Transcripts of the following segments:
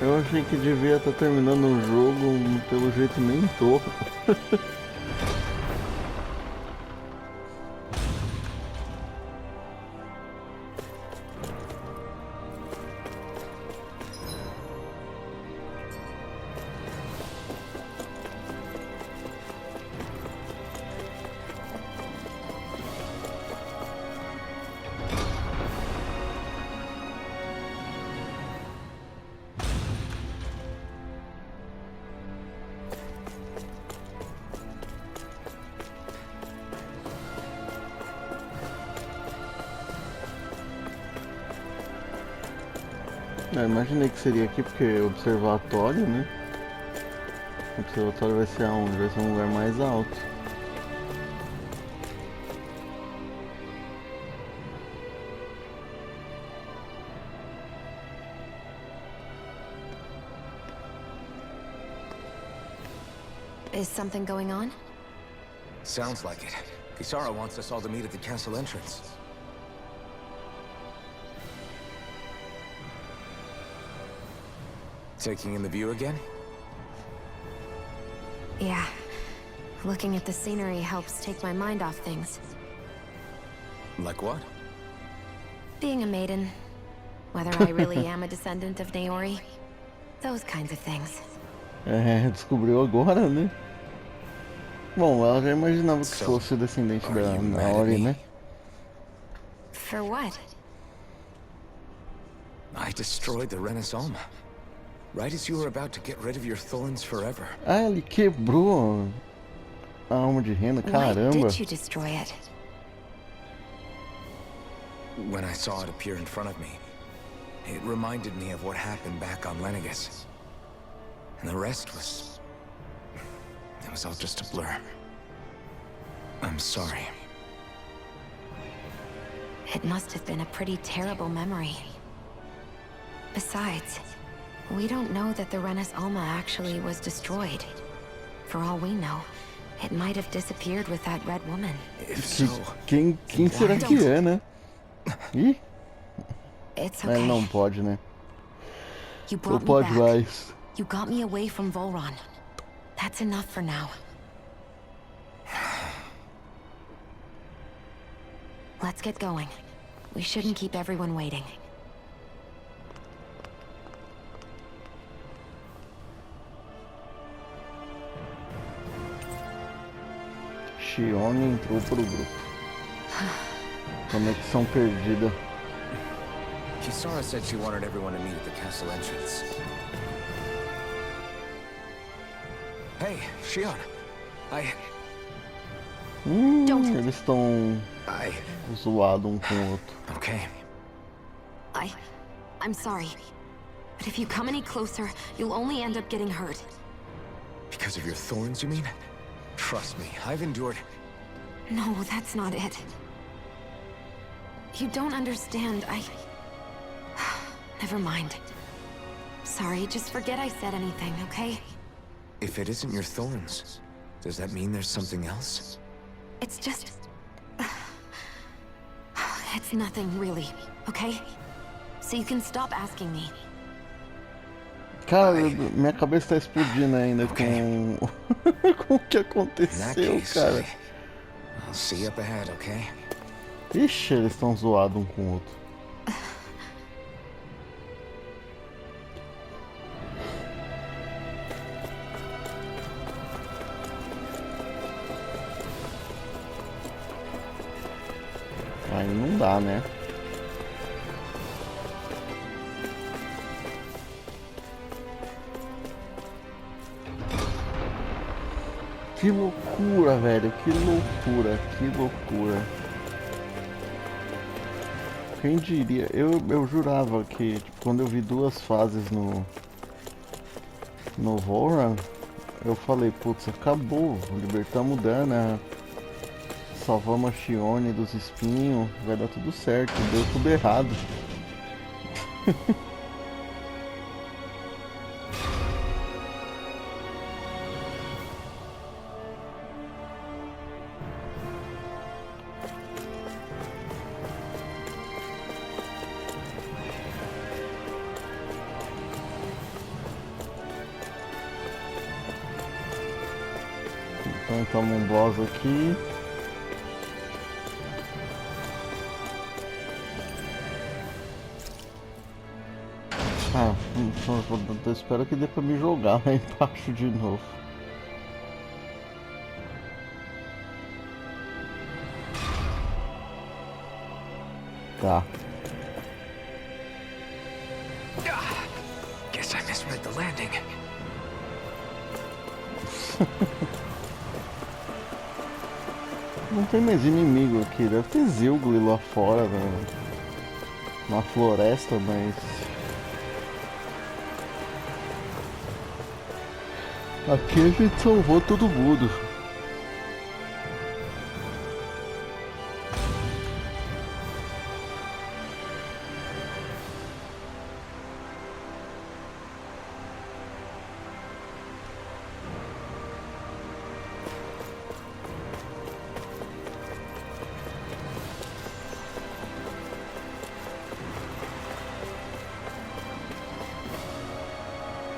Eu achei que devia estar terminando o jogo, pelo jeito nem tô. Eu imaginei que seria aqui porque é observatório, né? O observatório vai ser aonde? Vai ser um lugar mais alto. Is something going on? Sounds like it. Kisara wants us all to meet at the castle entrance. Taking in the view again? Yeah. Looking at the scenery helps take my mind off things. Like what? Being a maiden. Whether I really am a descendant of Naori. Those kinds of things. É, descobriu agora, né? Bom, ela já imaginava que So, fosse descendente are da you mad at Naori, me? né? For what? I destroyed the Renaissance. Right as you were about to get rid of your thorns forever. Ah, ele quebrou a alma de rena, Why caramba. did you destroy it? When I saw it appear in front of me, it reminded me of what happened back on Lenegus. And the rest was... it was all just a blur. I'm sorry. It must have been a pretty terrible memory. Besides, we don't know that the Rena's Alma actually was destroyed. For all we know, it might have disappeared with that red woman. If so, Quem será que é, né? Ih, It's ele okay. não pode, né? You Ou brought me pode back. mais. You got me away from Vholran. That's enough for now. Let's get going. We shouldn't keep everyone waiting. Xione entrou pro grupo. Conexão perdida. Kisara said she wanted everyone to meet at the castle entrance. Hey, Shion. Eles estão zoados um com o outro. Okay. I'm sorry. But if you come any closer, you'll only end up getting hurt. Because of your thorns, you mean? Trust me, I've endured... No, that's not it. You don't understand, Never mind. Sorry, just forget I said anything, okay? If it isn't your thorns, does that mean there's something else? It's just... It's nothing, really, okay? So you can stop asking me. Cara, minha cabeça tá explodindo ainda com... com o que In that aconteceu, case, cara. I'll see you up ahead, okay? Ixi, eles estão zoados um com o outro. Aí não dá, né? Que loucura, velho. Que loucura, que loucura. Quem diria? Eu jurava que tipo, quando eu vi duas fases no Vholran, eu falei, putz, acabou. Libertamos o Dana, salvamos a Xione dos espinhos, vai dar tudo certo. Deu tudo errado. Então um boss aqui. Ah, eu espero que dê pra me jogar lá embaixo de novo. Tá. Guess I misread the landing. Não tem mais inimigo aqui, deve ter Zilgli lá fora, né? Na floresta, mas... Aqui a gente salvou todo mundo.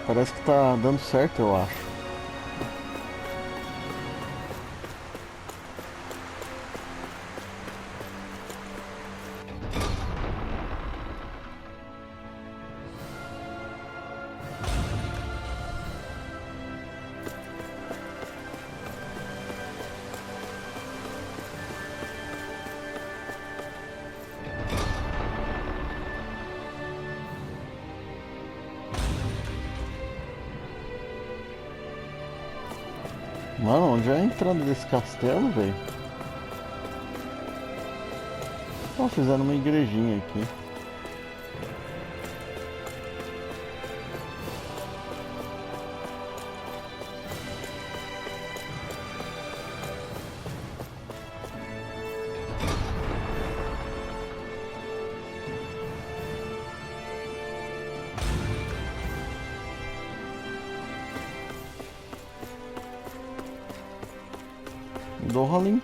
Parece que tá dando certo, eu acho. Mano, onde é a entrada desse castelo, velho? Ó, fizeram uma igrejinha aqui. Vholran.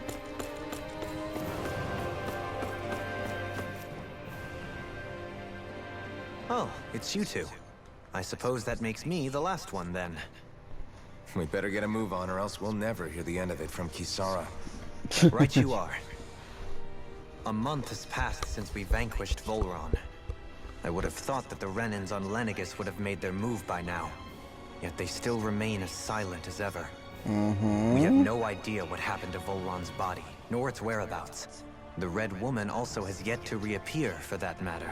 Oh, it's you two. I suppose that makes me the last one then. We better get a move on or else we'll never hear the end of it from Kisara. Right you are. A month has passed since we vanquished Vholran. I would have thought that the Rhenans on Lenegis would have made their move by now. Yet they still remain as silent as ever. We have no idea what happened to Vholran's body, nor its whereabouts. The Red Woman also has yet to reappear, for that matter.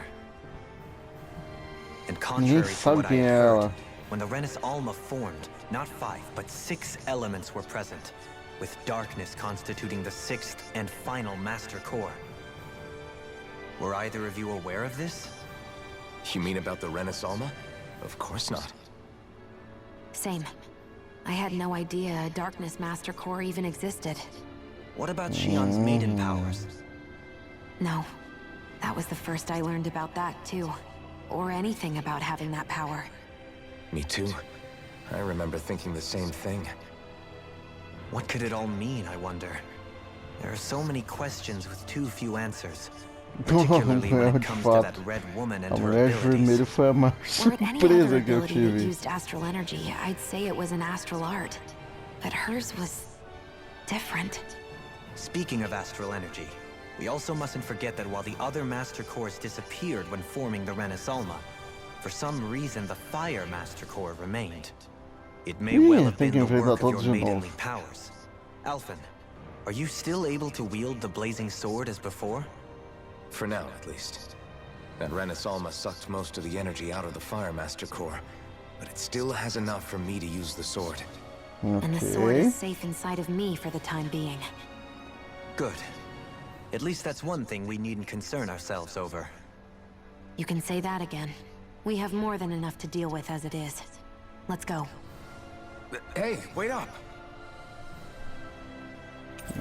And contrary to what I had heard, when the Renis Alma formed, not 5, but 6 elements were present, with darkness constituting the 6th and final Master Core. Were either of you aware of this? You mean about the Renis Alma? Of course not. Same. I had no idea a Darkness Master Core even existed. What about Shionne's maiden powers? No. That was the first I learned about that, too. Or anything about having that power. Me too. I remember thinking the same thing. What could it all mean, I wonder? There are so many questions with too few answers. Particularly when it comes to that Red Woman and her abilities. Foi a maior Or at any surpresa other que eu ability that tive. used astral energy, I'd say it was an astral art. But hers was... different. Speaking of astral energy, we also mustn't forget that while the other Master Cores disappeared when forming the Renis Alma, for some reason the Fire Master Core remained. It may well have been the work of your maidenly powers. Alphen, are you still able to wield the blazing sword as before? For now, at least. That Renis Alma sucked most of the energy out of the Fire Master Core, but it still has enough for me to use the sword. And the sword is safe inside of me for the time being. Good. At least that's one thing we needn't concern ourselves over. You can say that again. We have more than enough to deal with as it is. Let's go. Hey, wait up!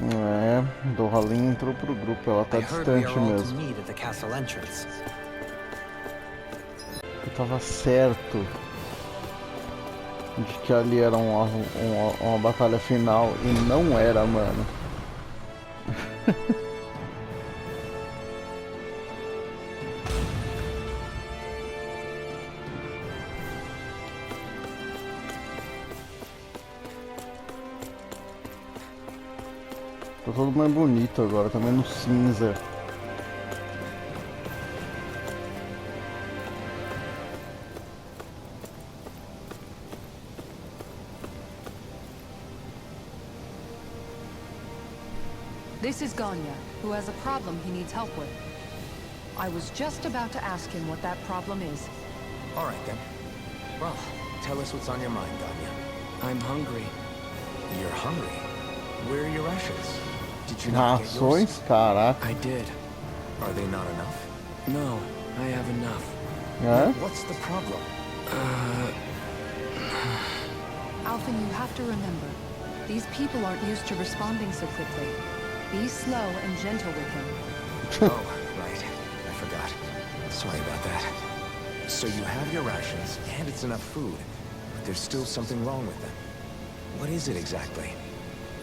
É, Vholran entrou pro grupo, ela tá distante mesmo. Eu tava certo de que ali era uma batalha final e não era, mano. Tá todo mais bonito agora, tá menos cinza. This is Ganya, who has a problem he needs help with. I was just about to ask him what that problem is. All right, then. Well, tell us what's on your mind, Ganya. I'm hungry. You're hungry? Where are your rations? Did you not get yours? Rações? Caraca. I did. Are they not enough? No, I have enough. É? What's the problem? Alphen, you have to remember, these people aren't used to responding so quickly. Be slow and gentle with him. Oh, right. I forgot. Sorry about that. So you have your rations, and it's enough food, but there's still something wrong with them. What is it exactly?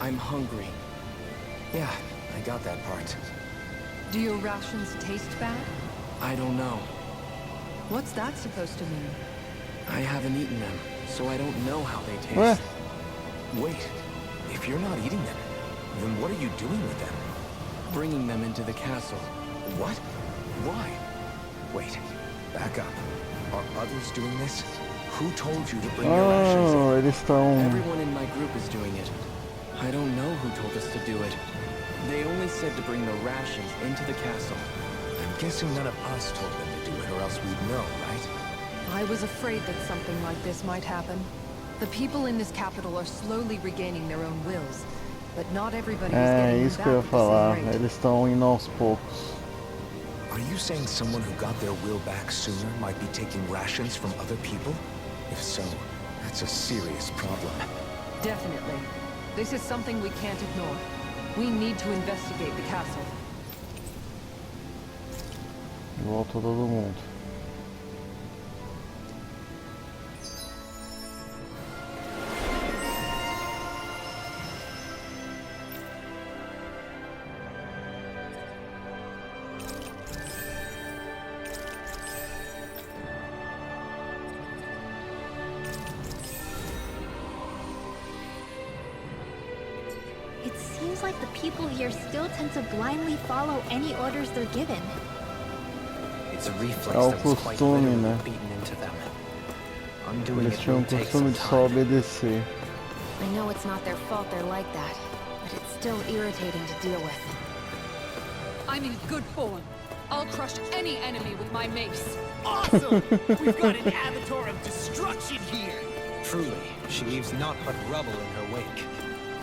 I'm hungry. Yeah, I got that part. Do your rations taste bad? I don't know. What's that supposed to mean? I haven't eaten them, so I don't know how they taste. Ué? Wait, if you're not eating them, then what are you doing with them? Bringing them into the castle. What? Why? Wait, back up. Are others doing this? Who told you to bring your rations in? Oh, eles estão... Everyone in my group is doing it. I don't know who told us to do it. They only said to bring the rations into the castle. I'm guessing none of us told them to do it, or else we'd know, right? I was afraid that something like this might happen. The people in this capital are slowly regaining their own wills, but not everybody is É getting isso them que eu ia back at the falar. same rate. Eles estão indo aos poucos. Are you saying someone who got their will back sooner might be taking rations from other people? If so, that's a serious problem. Definitely. This is something we can't ignore. We need to investigate the castle. Volta todo mundo. It seems like the people here still tend to blindly follow any orders they're given. It's a reflex É o that was quite costume, literally né? beaten into them. Undoing Eles it tinham will o take costume some de só time. obedecer. I know it's not their fault they're like that, but it's still irritating to deal with. I'm in good form. I'll crush any enemy with my mace. Awesome! We've got an avatar of destruction here! Truly, she leaves naught but rubble in her wake.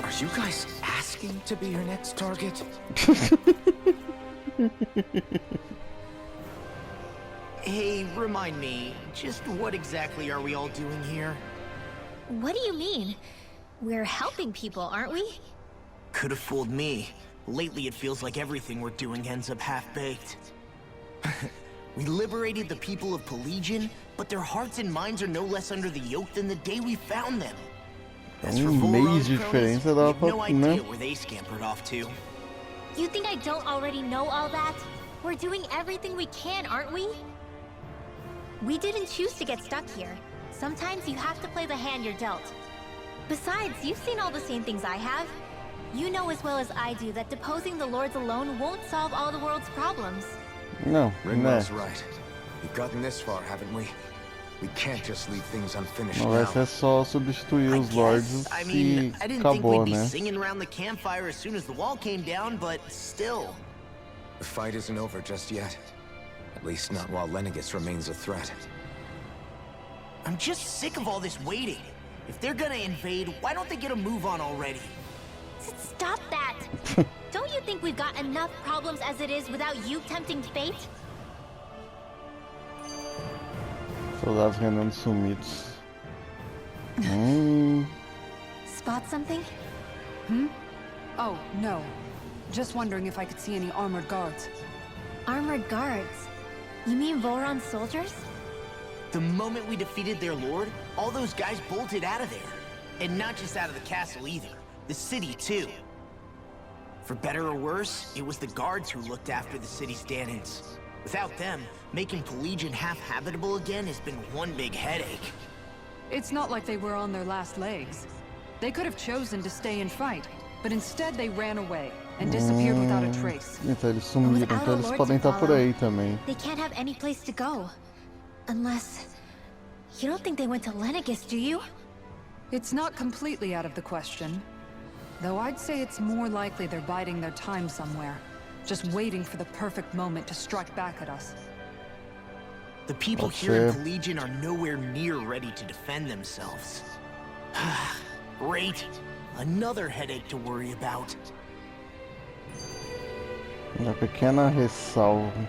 Are you guys asking to be her next target? Hey, remind me, just what exactly are we all doing here? What do you mean? We're helping people, aren't we? Could have fooled me. Lately it feels like everything we're doing ends up half-baked. We liberated the people of Pelagian, but their hearts and minds are no less under the yoke than the day we found them. As for mês Vholran's de cronies, diferença we dá have no pra, idea né? where they scampered off to. You think I don't already know all that? We're doing everything we can, aren't we? We didn't choose to get stuck here. Sometimes you have to play the hand you're dealt. Besides, you've seen all the same things I have. You know as well as I do that deposing the lords alone won't solve all the world's problems. Não, né? Ringwell's right. We've gotten this far, haven't we? We can't just leave things unfinished Não vai now. ser só substituir I os lords guess. I e mean, I didn't think acabou, we'd be né? singing around the campfire as soon as the wall came down, but still. The fight isn't over just yet. At least not while Lenegis remains a threat. I'm just sick of all this waiting. If they're gonna invade, why don't they get a move on already? Stop that! Don't you think we've got enough problems as it is without you tempting fate? Soldados Rhenanceronte sumidos. Spot something? Oh, no. Just wondering if I could see any armored guards. Armored guards? You mean Vholran's soldiers? The moment we defeated their lord, all those guys bolted out of there. And not just out of the castle either. The city, too. For better or worse, it was the guards who looked after the city's Danans. Without them, making Pelagian half-habitable again has been one big headache. It's not like they were on their last legs. They could have chosen to stay and fight, but instead they ran away. and disappeared without a trace. Então eles sumiram, então eles podem estar por aí também. They can't have any place to go. Unless... You don't think they went to Lenegis, do you? It's not completely out of the question. Though I'd say it's more likely they're biding their time somewhere. Just waiting for the perfect moment to strike back at us. The people here in the Legion are nowhere near ready to defend themselves. Great. Another headache to worry about. Uma pequena ressalva.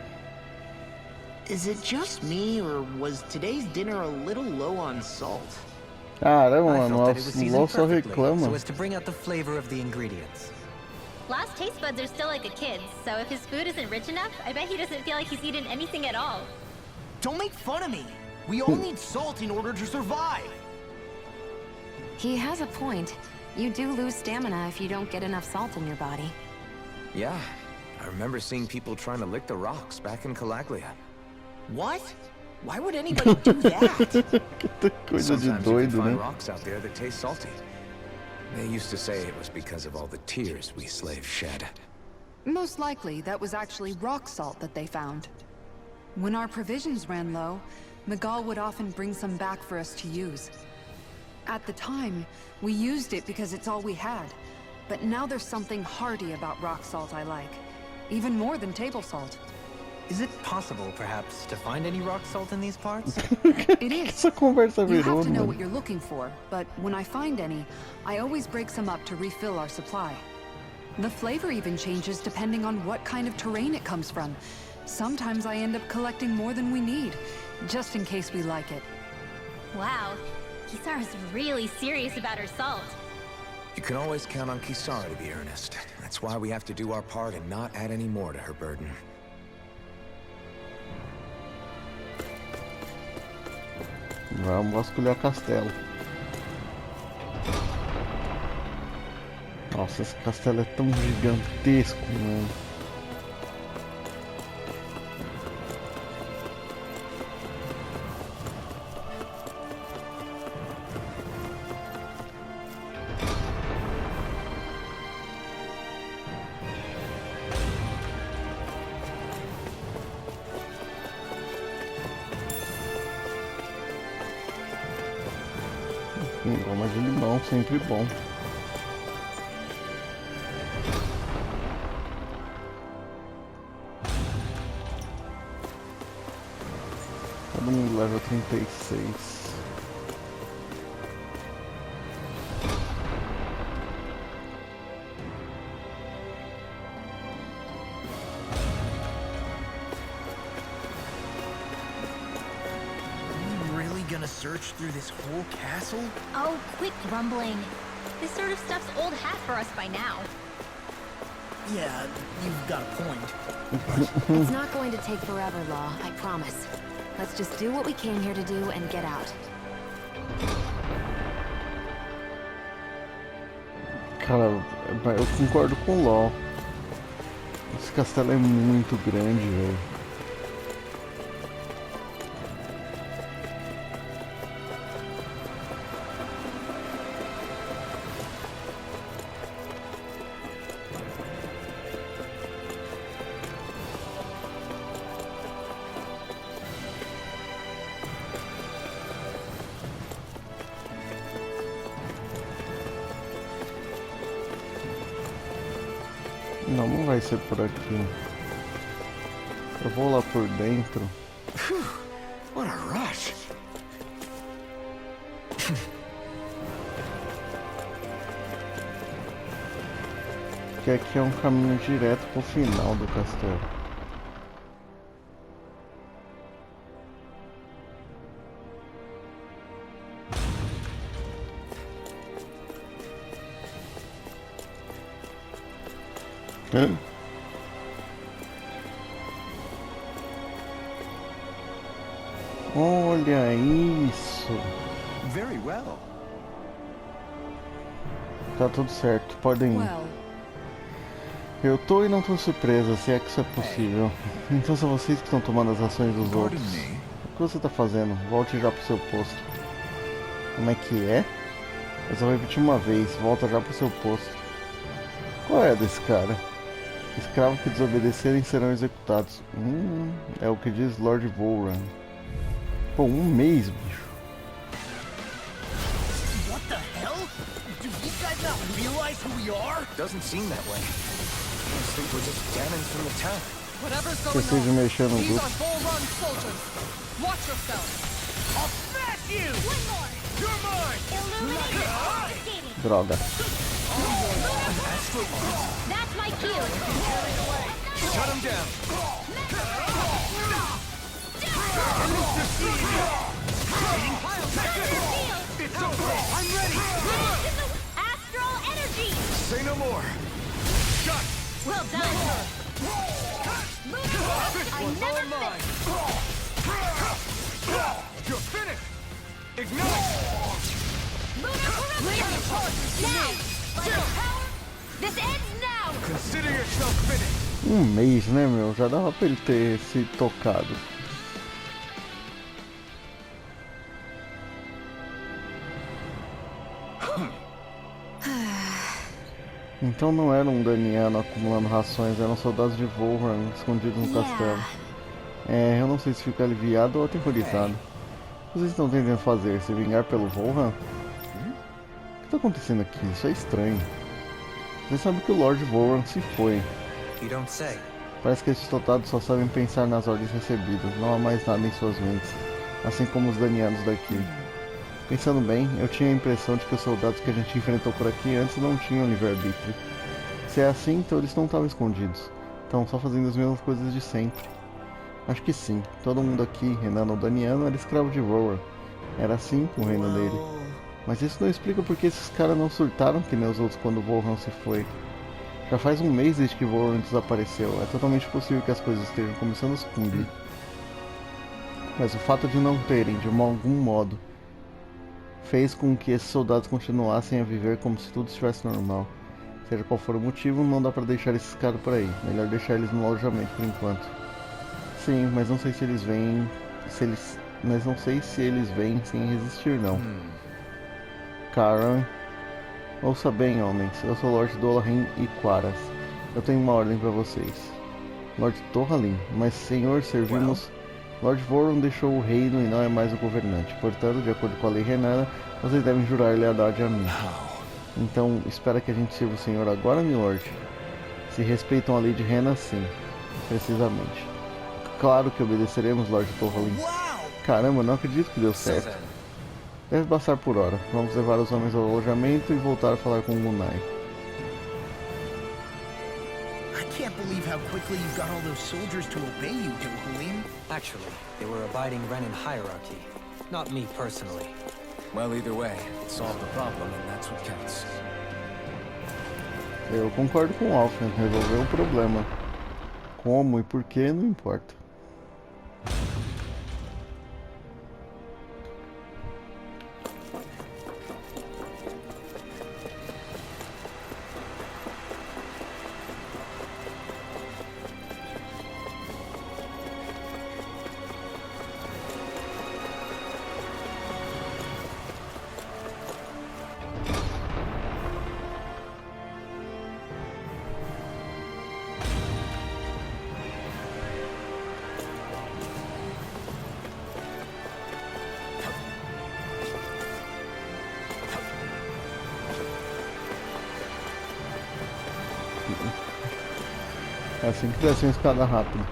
Is it just me, or was today's dinner a little low on salt? Caramba, I mano, felt that it was o seasoned LOL só perfectly, reclama. so as to bring out the flavor of the ingredients. Last taste buds are still like a kid's, so if his food isn't rich enough, I bet he doesn't feel like he's eaten anything at all. Don't make fun of me. We all need salt in order to survive. He has a point. You do lose stamina if you don't get enough salt in your body. Yeah, I remember seeing people trying to lick the rocks back in Calaglia. What? Why would anybody do that? Que coisa de Sometimes you can doido, find né? rocks out there that taste salty. They used to say it was because of all the tears we slaves shed. Most likely, that was actually rock salt that they found. When our provisions ran low, Miguel would often bring some back for us to use. At the time, we used it because it's all we had. But now there's something hearty about rock salt I like. Even more than table salt. Is it possible, perhaps, to find any rock salt in these parts? It is. Essa conversa You virou, have to know mano. what you're looking for, but when I find any, I always break some up to refill our supply. The flavor even changes depending on what kind of terrain it comes from. Sometimes I end up collecting more than we need, just in case we like it. Wow, Kisara's really serious about her salt. You can always count on Kisara to be earnest. That's why we have to do our part and not add any more to her burden. Vamos vasculhar castelo. Nossa, esse castelo é tão gigantesco, mano. Goma de limão, sempre bom. Todo mundo leva 36. Gonna search through this whole castle? Oh, quit grumbling. This sort of stuff's old hat for us by now. Yeah, you've got a point. It's not going to take forever, Law, I promise. Let's just do what we came here to do and get out. Cara, eu concordo com o LOL. Esse castelo é muito grande, velho. Não, não vai ser por aqui. Eu vou lá por dentro. What a rush! Que aqui é um caminho direto pro final do castelo. Hã? Olha isso! Very well. Tá tudo certo, podem ir. Well, Eu tô e não tô surpresa, se é que isso é possível. Então são vocês que estão tomando as ações dos outros. O que você tá fazendo? Volte já pro seu posto. Como é que é? Eu só vou repetir uma vez, volta já pro seu posto. Qual é desse cara? Escravos que desobedecerem serão executados. É o que diz Lord Vholran. Pô, um mês, bicho. What the hell? Do these guys not realize who we are? Doesn't seem that way. I think we're just demons from the town. Whatever's Você going esteja on, mexendo no these grupo. are Vholran soldiers. Watch yourself. I'll smash you! One more. You're mine! Illuminate confiscated. Droga. That's my cue. Shut him down. It's over. I'm ready. Astral energy. Say no more. Shut. Well done. I never mine. fit. You're finished. Ignite. Now. Power. This ends now. Consider yourself finished. Um mês, né, meu? Já dava pra ele ter se tocado. Então não era um daniano acumulando rações, eram soldados de Vholran escondidos no castelo. Eu não sei se fico aliviado ou aterrorizado. O que vocês estão tentando fazer? Se vingar pelo Vholran? O que está acontecendo aqui? Isso é estranho. Você sabe que o Lord Vholran se foi. You don't say. Parece que esses soldados só sabem pensar nas ordens recebidas, não há mais nada em suas mentes, assim como os danianos daqui. Pensando bem, eu tinha a impressão de que os soldados que a gente enfrentou por aqui antes não tinham livre-arbítrio. Se é assim, então eles não estavam escondidos. Estão só fazendo as mesmas coisas de sempre. Acho que sim. Todo mundo aqui, Rhenano ou Daniano, era escravo de Vholran. Era assim o reino dele. Mas isso não explica porque esses caras não surtaram que nem os outros quando Vholran se foi. Já faz um mês desde que Vholran desapareceu. É totalmente possível que as coisas estejam começando a se cumprir. Mas o fato de não terem, de algum modo, fez com que esses soldados continuassem a viver como se tudo estivesse normal. Seja qual for o motivo, não dá pra deixar esses caras por aí. Melhor deixar eles no alojamento por enquanto. Sim, mas não sei se eles vêm... Mas não sei se eles vêm sem resistir, não. Karan... Ouça bem, homens. Eu sou Lord Dolorhin e Quaras. Eu tenho uma ordem pra vocês. Lord Torhalin, mas senhor, servimos... Lord Vholran deixou o reino e não é mais o governante. Portanto, de acordo com a lei renana, vocês devem jurar lealdade a mim. Então, espera que a gente sirva o senhor agora, milord? Se respeitam a lei de Rena, sim. Precisamente. Claro que obedeceremos, Lord Torhalin. Caramba, não acredito que deu certo. Deve passar por hora. Vamos levar os homens ao alojamento e voltar a falar com o Munai. I can't believe how quickly you got all those soldiers to obey you, Dohalim. Actually, they were abiding Renan hierarchy, not me personally. Well, either way, it solved the problem, and that's what counts. Eu concordo com o Alfred, resolveu o problema. Como e por que, não importa. É assim que desce uma escada rápida.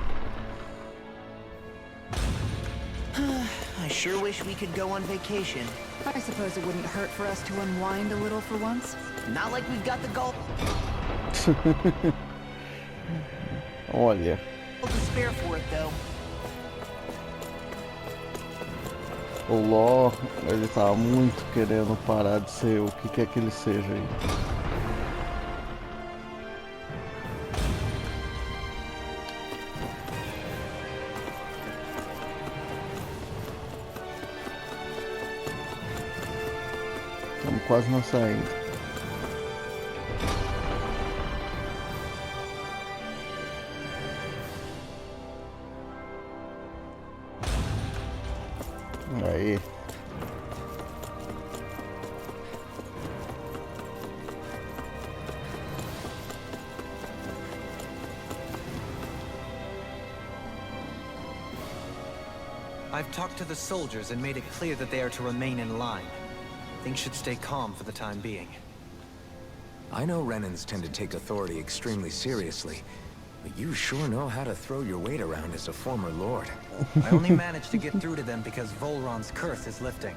I sure wish we could go on vacation. I suppose it wouldn't hurt for us to unwind a little for once. Not like we've got the gold Olha, to spare for it, though. o Ló, ele tá muito querendo parar de ser o que quer que ele seja aí. Estamos quase na saída. Aí. I've talked to the soldiers and made it clear that they are to remain in line. Things should stay calm for the time being. I know Rhenans tend to take authority extremely seriously, but you sure know how to throw your weight around as a former lord. I only managed to get through to them because Vholran's curse is lifting,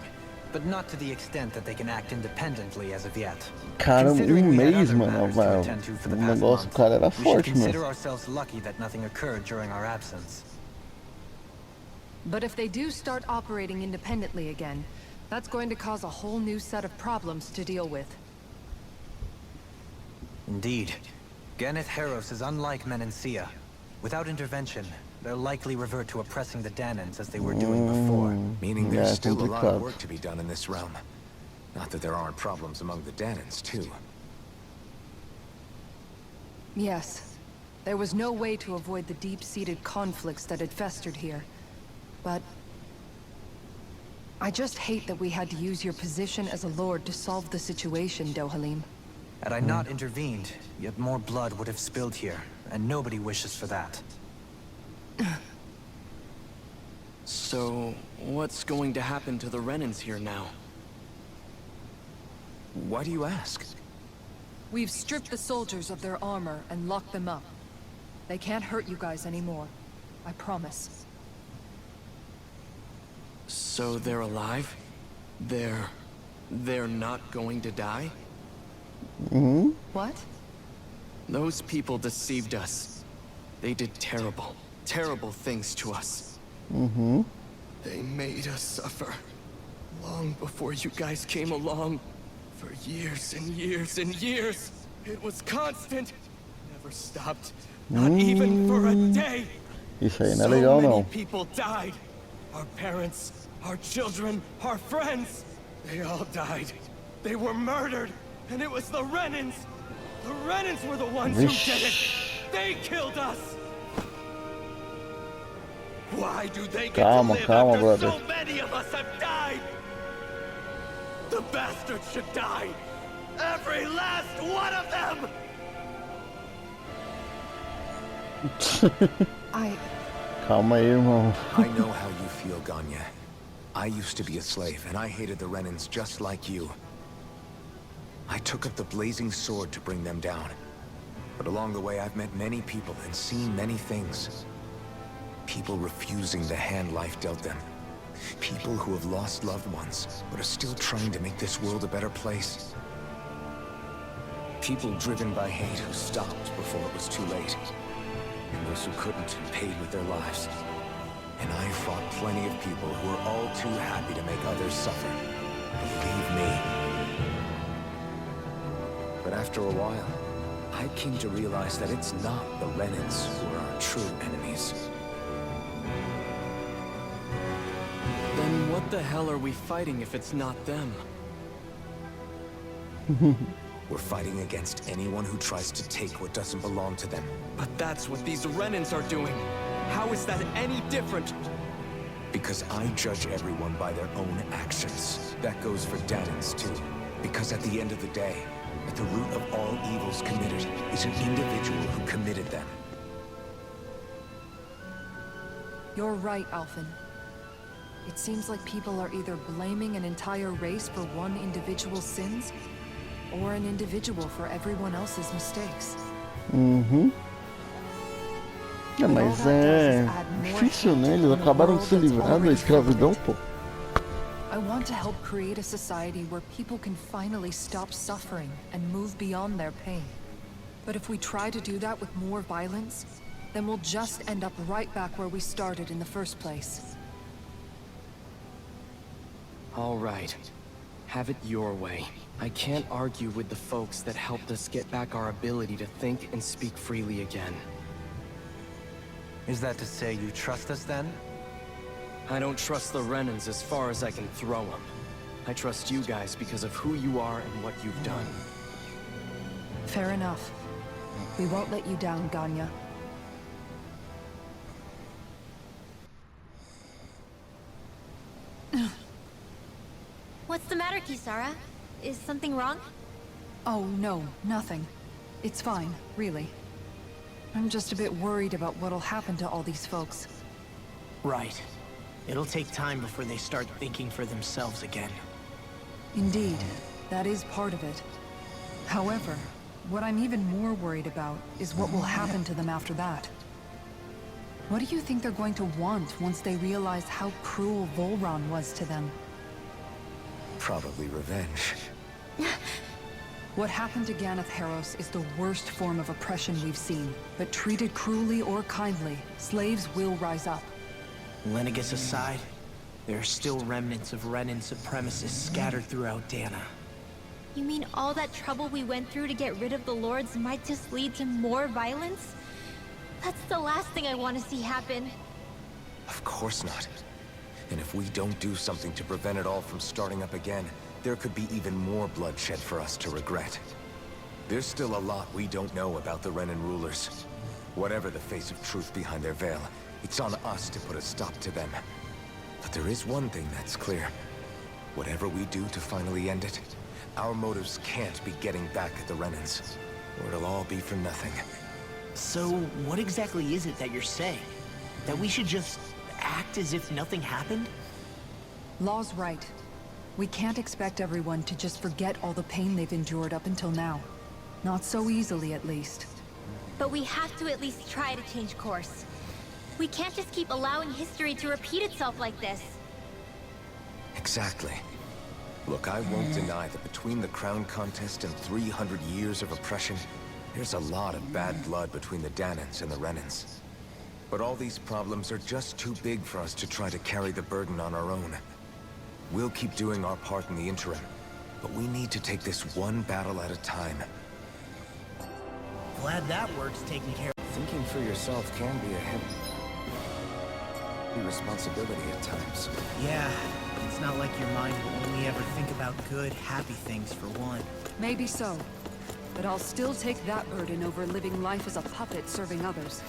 but not to the extent that they can act independently as of yet. Cara, Considering we had mês, other mano, matters to attend to for the past negócio, month, cara, era we should forte, consider mano. ourselves lucky that nothing occurred during our absence. But if they do start operating independently again, that's going to cause a whole new set of problems to deal with. Indeed. Ganeth Heros is unlike Menancia. Without intervention, they'll likely revert to oppressing the Danans as they were doing before. Meaning there's Yeah, still a lot of complicado. work to be done in this realm. Not that there aren't problems among the Danans, too. Yes. There was no way to avoid the deep-seated conflicts that had festered here. But I just hate that we had to use your position as a lord to solve the situation, Dohalim. Had I not intervened, yet more blood would have spilled here, and nobody wishes for that. So, what's going to happen to the Rhenans here now? Why do you ask? We've stripped the soldiers of their armor and locked them up. They can't hurt you guys anymore. I promise. So they're alive? They're not going to die? What? Those people deceived us. They did terrible, terrible things to us. They made us suffer. Long before you guys came along. For years and years and years. It was constant. Never stopped. Not even for a day. Isso aí não é So legal, many não. people died. Our parents, our children, our friends. They all died. They were murdered. And it was the Rhenans. The Rhenans were the ones who did it. They killed us. Why do they get to live Calma, after brother. so many of us have died? The bastards should die. Every last one of them. Calma aí, irmão. I know how you feel, Ganya. I used to be a slave, and I hated the Rhenans just like you. I took up the blazing sword to bring them down. But along the way, I've met many people and seen many things. People refusing the hand life dealt them. People who have lost loved ones, but are still trying to make this world a better place. People driven by hate who stopped before it was too late. And those who couldn't and paid with their lives. And I fought plenty of people who were all too happy to make others suffer. Believe me. But after a while, I came to realize that it's not the Rhenans who are our true enemies. Then what the hell are we fighting if it's not them? We're fighting against anyone who tries to take what doesn't belong to them. But that's what these Rhenans are doing. How is that any different? Because I judge everyone by their own actions. That goes for Danans too. Because at the end of the day, at the root of all evils committed is an individual who committed them. You're right, Alphen. It seems like people are either blaming an entire race for one individual's sins, or an individual for everyone else's mistakes. É, mas é difícil, né? Eles acabaram de se livrar da escravidão, pô. I want to help create a society where people can finally stop suffering and move beyond their pain. But if we try to do that with more violence, then we'll just end up right back where we started in the first place. All right. Have it your way. I can't argue with the folks that helped us get back our ability to think and speak freely again. Is that to say you trust us then? I don't trust the Rhenans as far as I can throw them. I trust you guys because of who you are and what you've done. Fair enough. We won't let you down, Ganya. What's the matter, Kisara? Is something wrong? Oh, no, nothing. It's fine, really. I'm just a bit worried about what'll happen to all these folks. Right. It'll take time before they start thinking for themselves again. Indeed, that is part of it. However, what I'm even more worried about is what will happen to them after that. What do you think they're going to want once they realize how cruel Vholran was to them? Probably revenge. What happened to Ganeth Haros is the worst form of oppression we've seen, but treated cruelly or kindly, slaves will rise up. Lenegis aside, there are still remnants of Renan supremacists scattered throughout Dana. You mean all that trouble we went through to get rid of the Lords might just lead to more violence? That's the last thing I want to see happen. Of course not. And if we don't do something to prevent it all from starting up again, there could be even more bloodshed for us to regret. There's still a lot we don't know about the Renan rulers. Whatever the face of truth behind their veil, it's on us to put a stop to them. But there is one thing that's clear. Whatever we do to finally end it, our motives can't be getting back at the Renans, or it'll all be for nothing. So, what exactly is it that you're saying? That we should just act as if nothing happened? Law's right. We can't expect everyone to just forget all the pain they've endured up until now. Not so easily, at least. But we have to at least try to change course. We can't just keep allowing history to repeat itself like this. Exactly. Look, I won't deny that between the crown contest and 300 years of oppression, there's a lot of bad blood between the Danans and the Renans. But all these problems are just too big for us to try to carry the burden on our own. We'll keep doing our part in the interim, but we need to take this one battle at a time. Glad that work's taken care of. Thinking for yourself can be a heavy responsibility at times. Yeah, it's not like your mind will only ever think about good, happy things for one. Maybe so. But I'll still take that burden over living life as a puppet serving others.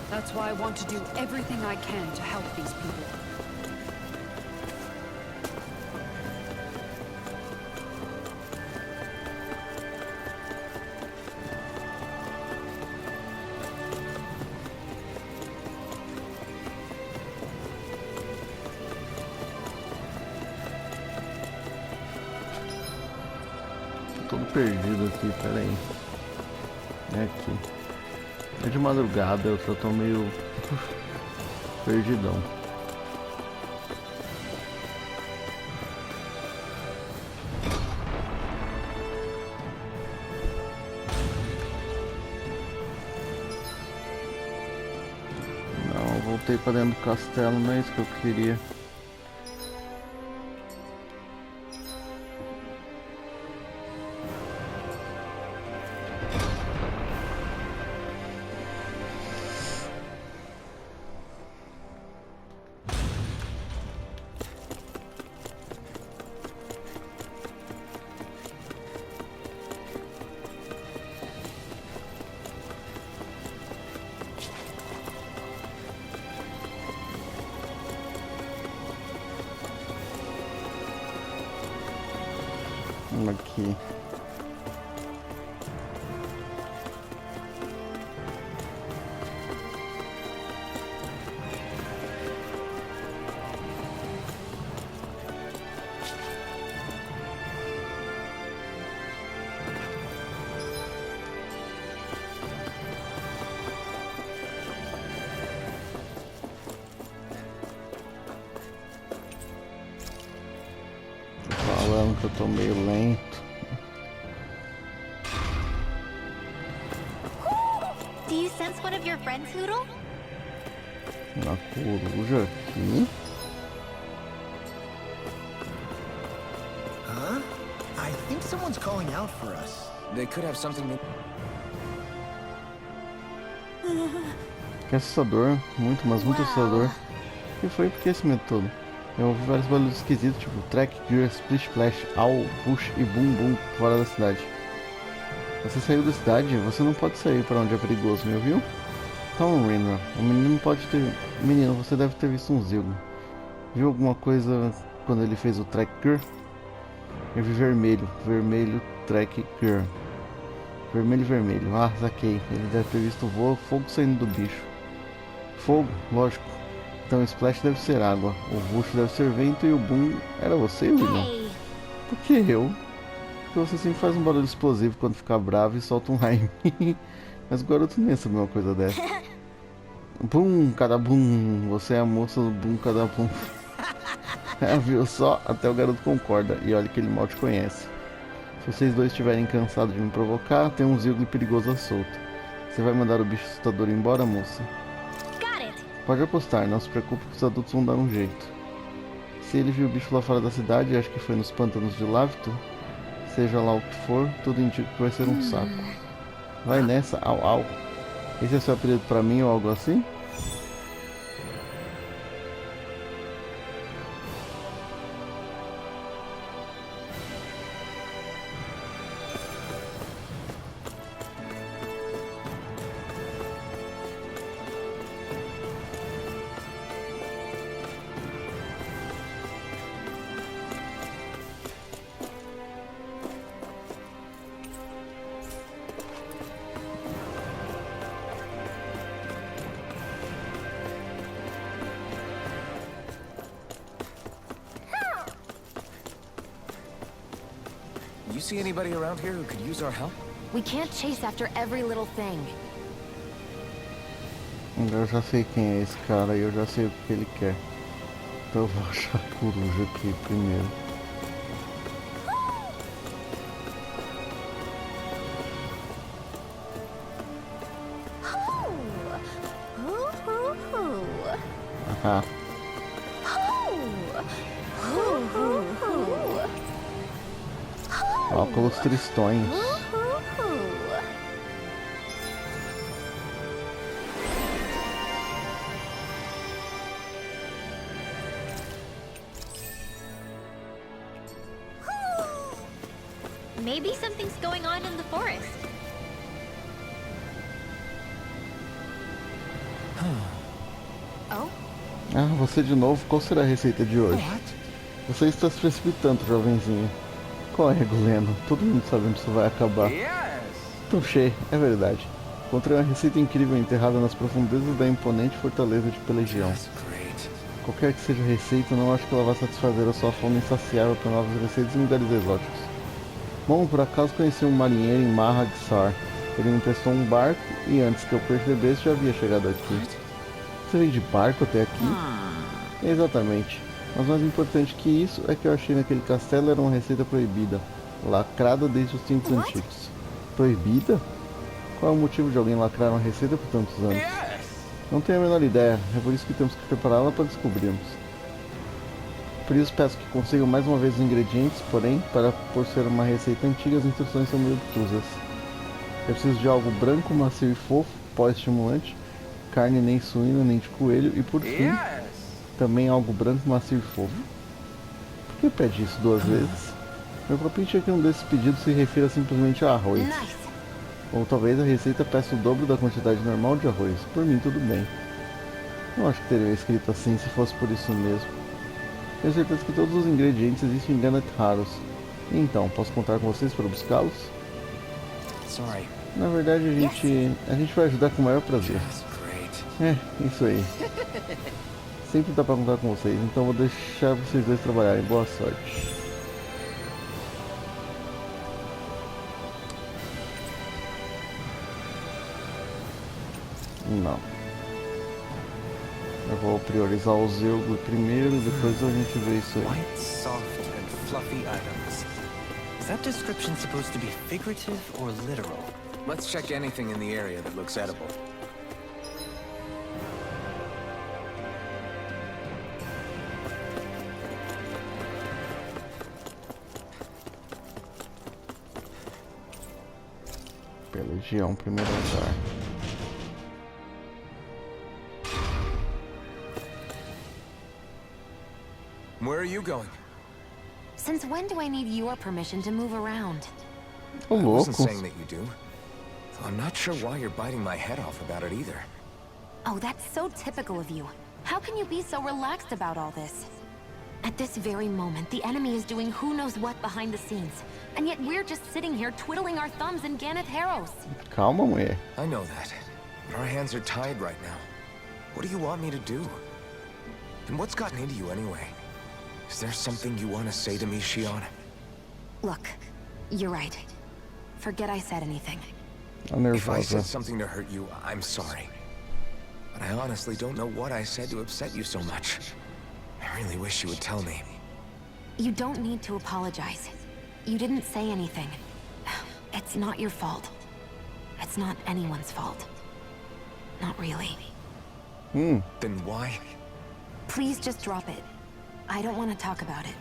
That's why I want to do everything I can to help these people. Todo perdido aqui, pera aí. É aqui. É de madrugada, eu só tô meio perdidão. Não, voltei pra dentro do castelo, não é isso que eu queria. Aqui. Tô falando que eu tô meio lento. Do you sense one of your friends, Hoodle? Uma coruja aqui. Huh? I think someone's calling out for us. They could have something to... Que assustador, muito, mas muito assustador. O que foi? Por que esse medo todo? Eu ouvi vários barulhos esquisitos, tipo track, gear, splish, splash, owl, push e boom boom fora da cidade. Você saiu da cidade? Você não pode sair para onde é perigoso, me ouviu? Calma, Rhenanceronte. O menino pode ter... Menino, você deve ter visto um Zilgo. Viu alguma coisa quando ele fez o track gear? Eu vi vermelho. Vermelho, track gear. Vermelho, vermelho. Ah, saquei. Ele deve ter visto fogo saindo do bicho. Fogo? Lógico. Então o Splash deve ser água, o Rush deve ser vento e o Boom era você, William? Hey. Por que eu? Porque você sempre faz um barulho explosivo quando fica bravo e solta um raio em mim. Mas o garoto nem sabe uma coisa dessa. Bum, cada bum. Você é a moça do bum, cada bum. Viu só? Até o garoto concorda. E olha que ele mal te conhece. Se vocês dois estiverem cansados de me provocar, tem um Zilgle perigoso solto. Você vai mandar o bicho assustador embora, moça? Got it. Pode apostar, não se preocupe que os adultos vão dar um jeito. Se ele viu o bicho lá fora da cidade, acho que foi nos pântanos de Lavito, seja lá o que for, tudo indica que vai ser um saco. Vai nessa, au au. Esse é seu apelido pra mim ou algo assim? You see anybody around here who could use our help? We can't chase after every little thing. Eu já sei quem é esse cara e eu já sei o que ele quer. Então eu vou achar a coruja aqui primeiro. Aham. Óculos tristonhos. Maybe something's going on in the forest. Oh? Ah, você de novo? Qual será a receita de hoje? Você está se precipitando, jovenzinho. Qual é, Guleno? Todo mundo sabe onde isso vai acabar. Touché, é verdade. Encontrei uma receita incrível enterrada nas profundezas da imponente fortaleza de Pelegião. Qualquer que seja a receita, não acho que ela vá satisfazer a sua fome insaciável para novas receitas em lugares exóticos. Bom, por acaso conheci um marinheiro em Marragsar. Ele me emprestou um barco e antes que eu percebesse já havia chegado aqui. Você veio de barco até aqui? Exatamente. Mas mais importante que isso é que eu achei naquele castelo era uma receita proibida, lacrada desde os tempos antigos. Proibida? Qual é o motivo de alguém lacrar uma receita por tantos anos? Não tenho a menor ideia, é por isso que temos que prepará-la para descobrirmos. Por isso peço que consigam mais uma vez os ingredientes, porém, por ser uma receita antiga, as instruções são meio obtusas. Eu preciso de algo branco, macio e fofo, pó-estimulante, carne nem suína nem de coelho e por fim, também algo branco, macio e fofo. Por que pede isso duas vezes? Meu palpite é que um desses pedidos se refira simplesmente a arroz. Ou talvez a receita peça o dobro da quantidade normal de arroz. Por mim, tudo bem. Não acho que teria escrito assim se fosse por isso mesmo. Tenho certeza que todos os ingredientes existem em Gannett raros. Então, posso contar com vocês para buscá-los? Na verdade, a gente vai ajudar com o maior prazer. É, isso aí. Sempre dá pra contar com vocês, então vou deixar vocês dois trabalharem. Boa sorte. Não. Eu vou priorizar o Zilgle primeiro, depois a gente vê isso aí. White, soft and fluffy items. Is that description supposed to be figurative or literal? Let's check anything in the area that looks edible. Pelegião, primeiro lugar. Where are you going? Since when do I need your permission to move around? Ô, I wasn't louco. saying that you do. Though I'm not sure why you're biting my head off about it either. Oh, that's so typical of you. How can you be so relaxed about all this? At this very moment, the enemy is doing who knows what behind the scenes. And yet we're just sitting here twiddling our thumbs in Gannett Harrows. Calma, mulher. I know that. But our hands are tied right now. What do you want me to do? And what's gotten into you anyway? Is there something you want to say to me, Shion? Look, you're right. Forget I said anything. If I said something to hurt you, I'm sorry. But I honestly don't know what I said to upset you so much. I really wish you would tell me. You don't need to apologize. You didn't say anything. It's not your fault. It's not anyone's fault. Not really. Then why? Please just drop it. I don't want to talk about it.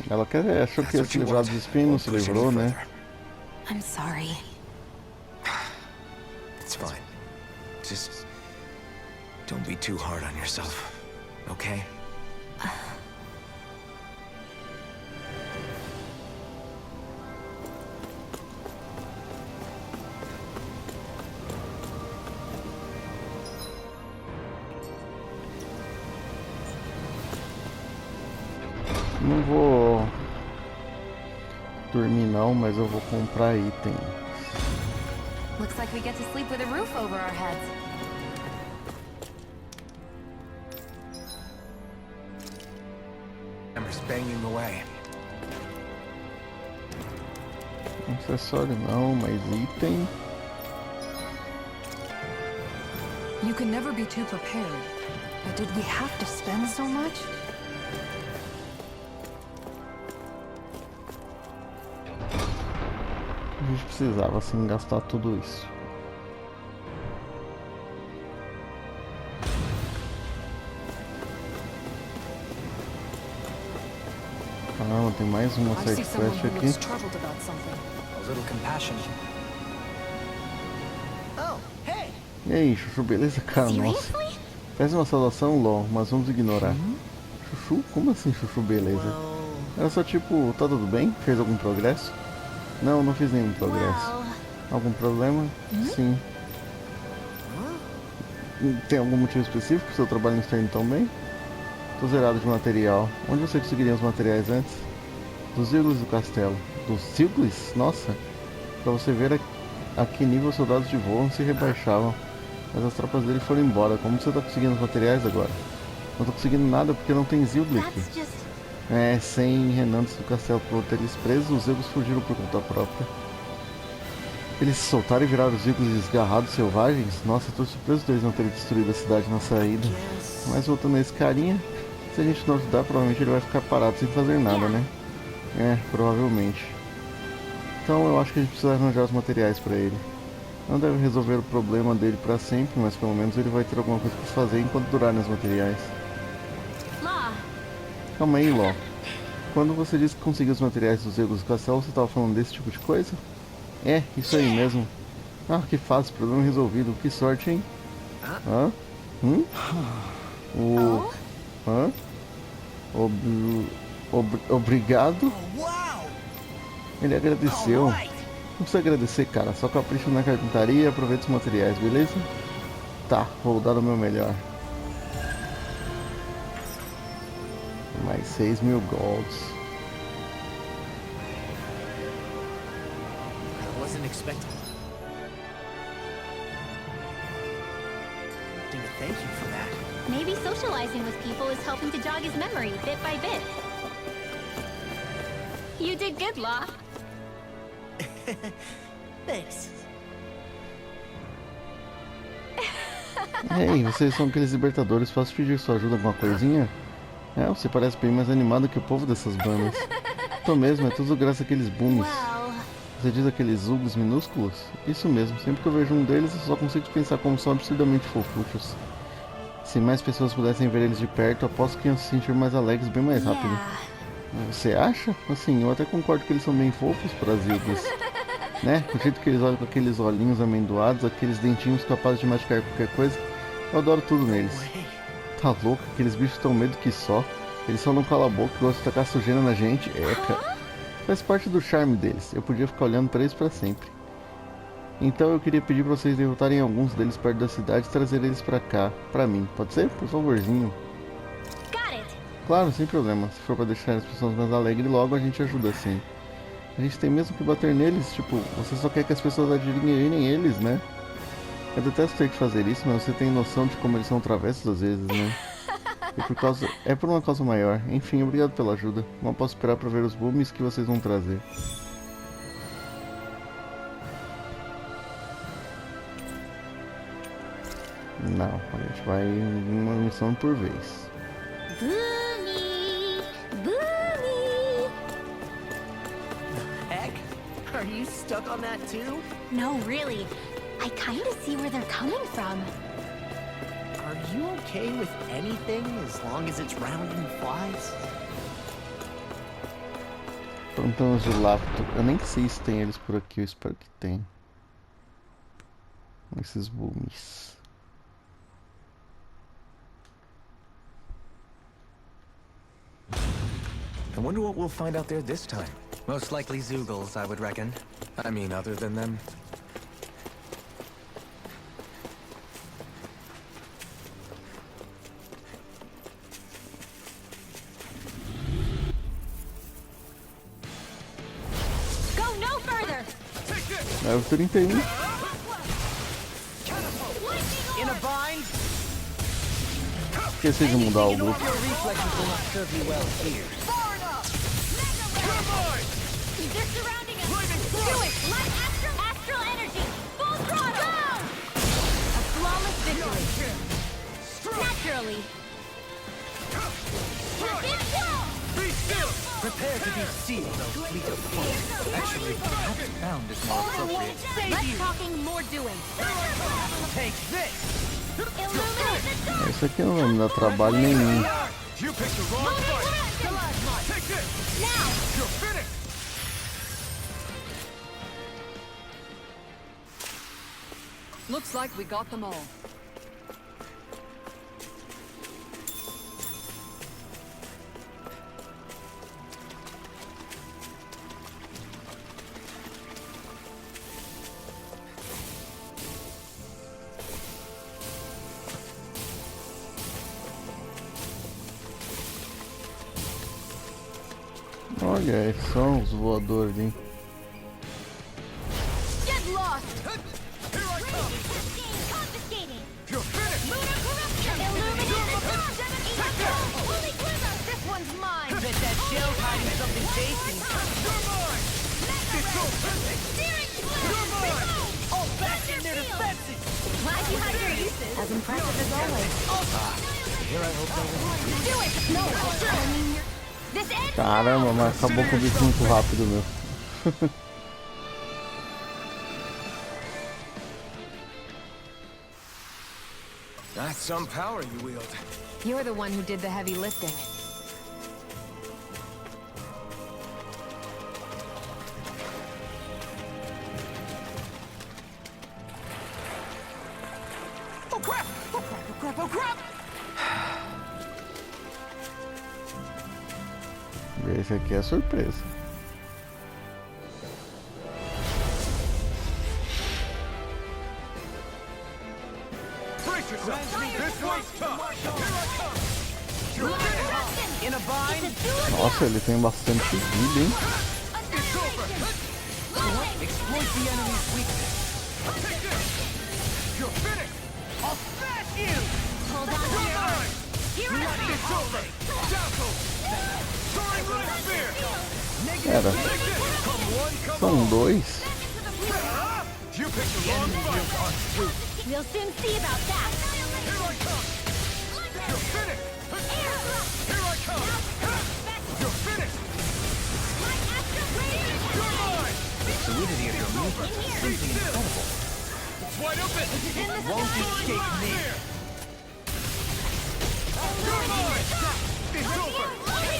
Ela achou que ia se livrar dos espinhos, se livrou, né? I'm sorry. It's fine. Just don't be too hard on yourself, okay? Não vou dormir não, mas eu vou comprar item. Looks like we get to sleep with a roof over our heads. Hammer's banging away. Acessório não, mas item. You can never be too prepared. But did we have to spend so much? A gente precisava assim gastar tudo isso. Ah, tem mais uma side quest aqui. E aí, Chuchu, beleza? Cara, nossa. Faz uma saudação, LOL, mas vamos ignorar. Chuchu? Como assim, Chuchu, beleza? Era só tipo, tá tudo bem? Fez algum progresso? Não, não fiz nenhum progresso. Algum problema? Sim. Tem algum motivo específico pro seu trabalho no Entrem também? Tô zerado de material. Onde você conseguiria os materiais antes? Dos ídolos do castelo. Dos ídolos? Nossa. Pra você ver a que nível os soldados de Vholran se rebaixavam. Mas as tropas dele foram embora. Como você tá conseguindo os materiais agora? Não tô conseguindo nada porque não tem Zildo aqui. Sem Rhenanceronte do castelo por ter eles presos, os Zilgos fugiram por conta própria. Eles se soltaram e viraram os Zilgos desgarrados selvagens? Nossa, eu tô surpreso deles não terem destruído a cidade na saída. Mas voltando a esse carinha, se a gente não ajudar, provavelmente ele vai ficar parado sem fazer nada, né? Provavelmente. Então eu acho que a gente precisa arranjar os materiais pra ele. Não deve resolver o problema dele pra sempre, mas pelo menos ele vai ter alguma coisa pra fazer enquanto durarem os materiais. Calma aí, Ló. Quando você disse que conseguiu os materiais dos Zilgos do castelo, você estava falando desse tipo de coisa? Isso aí mesmo. Ah, que fácil, problema resolvido. Que sorte, hein? Hã? Obrigado? Ele agradeceu. Não precisa agradecer, cara. Só capricha na carpintaria e aproveita os materiais, beleza? Tá, vou dar o meu melhor. Mais 6.000 golds. I wasn't expecting to thank you for that. Maybe socializing with people is helping to jog his memory bit by bit. You did good, Law. Thanks. Ei, vocês são aqueles libertadores. Posso pedir sua ajuda com uma coisinha? Você parece bem mais animado que o povo dessas bandas. Tô mesmo, é tudo graças àqueles booms. Você diz aqueles zugos minúsculos? Isso mesmo, sempre que eu vejo um deles eu só consigo pensar como são absurdamente fofuchos. Se mais pessoas pudessem ver eles de perto, aposto que iam se sentir mais alegres bem mais rápido. Você acha? Assim, eu até concordo que eles são bem fofos para as zilgas. Né? O jeito que eles olham com aqueles olhinhos amendoados, aqueles dentinhos capazes de machucar qualquer coisa, eu adoro tudo neles. Tá louco? Aqueles bichos tão medo que só. Eles só não calam a boca e gostam de tacar sujeira na gente. Cara. Faz parte do charme deles. Eu podia ficar olhando pra eles pra sempre. Então eu queria pedir pra vocês derrotarem alguns deles perto da cidade e trazer eles pra cá, pra mim. Pode ser? Por favorzinho. Claro, sem problema. Se for pra deixar as pessoas mais alegres logo, a gente ajuda assim. A gente tem mesmo que bater neles. Tipo, você só quer que as pessoas admirem eles, né? Eu detesto ter que fazer isso, mas você tem noção de como eles são travessos às vezes, né? É por uma causa maior. Enfim, obrigado pela ajuda. Não posso esperar para ver os booms que vocês vão trazer. Não, a gente vai uma missão por vez. Boomy! Boomy! Heck? Are you stuck on that too? No, really. I kind of see where they're coming from. Are you okay with anything as long as it's round and flies? Pantanos de Lapto. Eu nem sei se tem eles por aqui, eu espero que tenha. Esses booms. I wonder what we'll find out there this time. Most likely Zoogles, I would reckon. I mean, other than them. Go no further! É o 31. In a bind? Esqueci de mudar o grupo. Your reflexes will not serve you well here. They're surrounding us! Do it! Light astral energy! Full throttle! A flawless victory! Naturally! Prepare to be sealed, those fleet of foes. Actually, perhaps bound is more appropriate. Less talking, more doing! Take this! Illuminate the dark! Isso aqui não vai me dar trabalho nenhum. You picked the wrong fight. Take this. Now! You're finished. Looks like we got them all. Olha, esses são os voadores, hein? Get lost! Here I come. Confiscating! You're finished. Lunar corruption! Illuminate the dark! Holy glimmer! This one's mine! Bet that shell's hiding something tasty. You're mine. It's so finished. Steering You're mine. All back in their defenses! Glad you had your uses. As impressive as always. Here I hope that Do it! No, I mean, this ends Caramba, mas acabou com o bicho muito rápido, meu. That's some power you wield. You're the one who did the heavy lifting. Oh crap! Oh crap! Oh crap! Oh crap! Esse aqui é surpresa. Brace yourself. This one's tough. Here I come. You're finished. In a bind? Nossa, ele tem bastante vida, hein? It's over. Exploit the enemy's weakness. Take this. You're finished. I'll smash you! Hold on to your arms. Here I come. It's over. Dazzle. Soaring light spear. Pera, Take this. Come one, come são all. dois? You picked the wrong fight. We'll soon see about that. Here I come. You're finished. Here I come. You're finished. You're mine. The fluidity of your movement is Be simply still. incredible. It's wide open. Won't escape me. You're mine. It's over. Crush.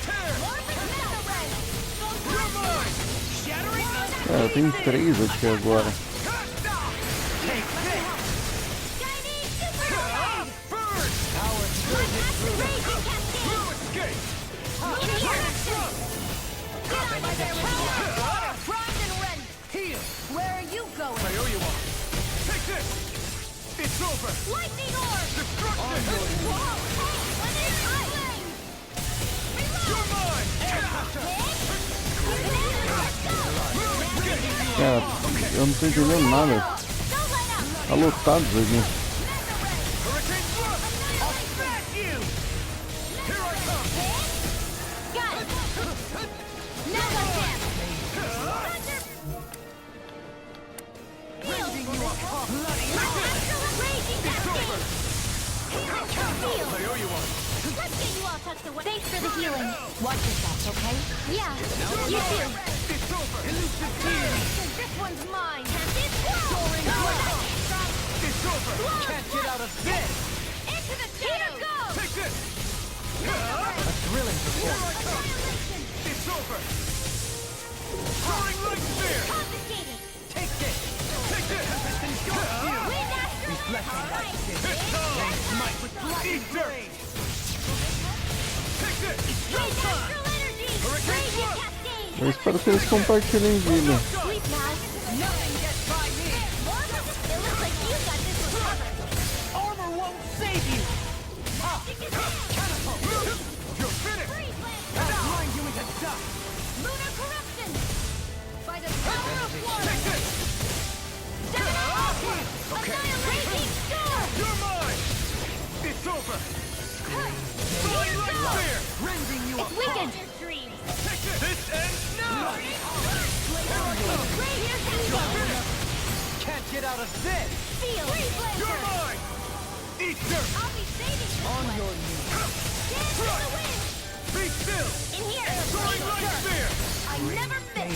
Tear. You're mine. É, tem três aqui agora. Take this. Burn. You escape. Heal! Where are you going? I owe you one. Take this. It's over. Lightning orb! Destruction. Whoa! You're mine. Hey! Escape. Cara, eu não tô entendendo nada. Tá lotado isso aqui. Thanks for the healing. Watch yourself, okay? Yeah, you too. This one's mine. It's over! Can't get out of this! Into the shadows! Take this! A thrilling performance. It's over! Soaring light spear! Confiscated! Take this! Take this! Reflecting light. Smite with blinding blade! Take this! Natural energy! Radiant cascade! Eu espero que eles compartilhem vida. Sleep now! Nothing gets by me! It looks like you got this one covered! Armor won't save you! Catapult! You're finished! I'll grind you into dust! Lunar corruption! By the power of one! Take this! Okay. Annihilating storm! You're mine! It's over! Soaring light spear! Rending you It's weakened! Take this! This ends now! Can't get out of this! Feel! You're mine! Eat dirt! I'll be saving you! On your knees! Dance in the wind! Be still! In here! Soaring light spear! I never miss!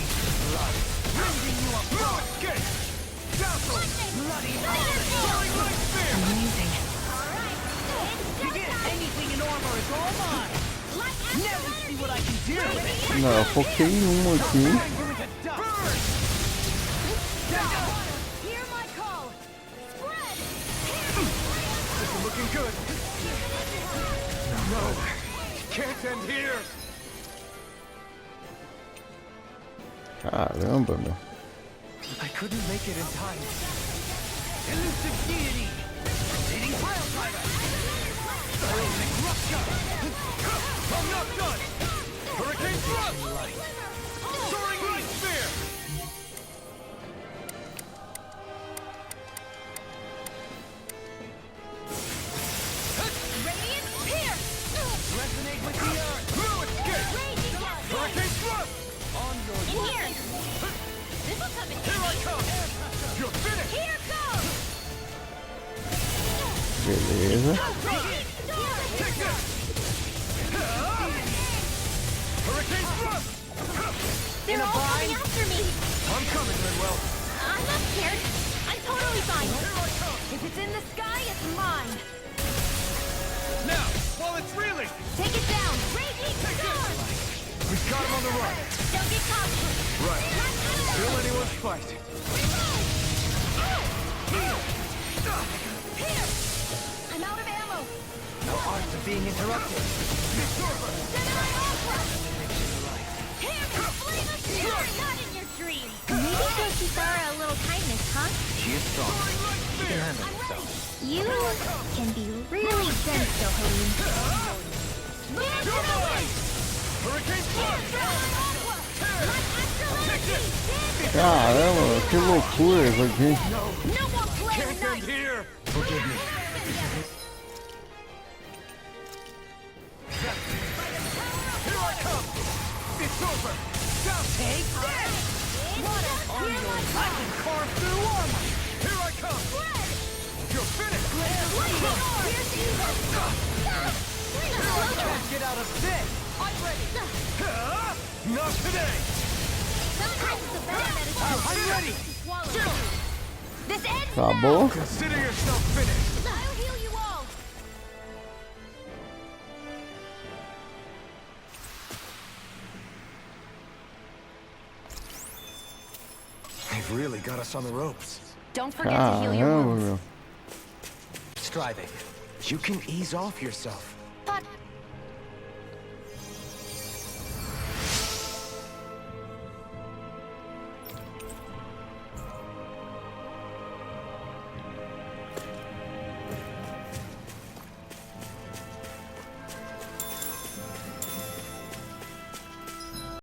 Rending you up! No escape! Dazzle! Bloody soaring light spear! Amazing! Begin! Anything in armor is all mine! Never see what I can do! Não, eu foquei em um aqui. Burn! Hear my call! Spread! This is looking good! No! Can't end here! Caramba, meu. I couldn't make it in time. Elusive deity! Rotating pile driver! Elusive rupture! I'm not done! Hurricane thrust! Soaring light spear! Radiant pierce! Resonate with the earth! No escape! Raging cascade! Hurricane thrust! On your In here! This'll come in Here I come! You're finished! Here goes! Beleza. Take this! Hurricane thrust! They're all coming after me! I'm coming, Manuel! I'm not scared! I'm totally fine! Here I come! If it's in the sky, it's mine! Now, while it's reeling! Take it down! Raging storm! We've got him on the run! Don't get caught! Right. Still anyone's fight. Here! I'm out of ammo! No arts are being interrupted. It's over! Here, flame of fury! Not in your dreams! Maybe Yoshitara a little kindness, huh? She is strong. She can handle herself. You can be really dense, Vholran. Hurricane Caramba, que loucura isso aqui. No more play Can't end tonight! here! Forgive me. Here I come! It's over! Now take this! I can carve through armor! Here I come! You're finished! Can't get out of this! I'm ready! Not today! Sometimes the better medicine I'm ready! swallow. This ends Acabou. now! Consider yourself finished! I'll heal you all! They've really got us on the ropes. Don't forget to heal your Caramba, wounds. meu. Striving. You can ease off yourself. But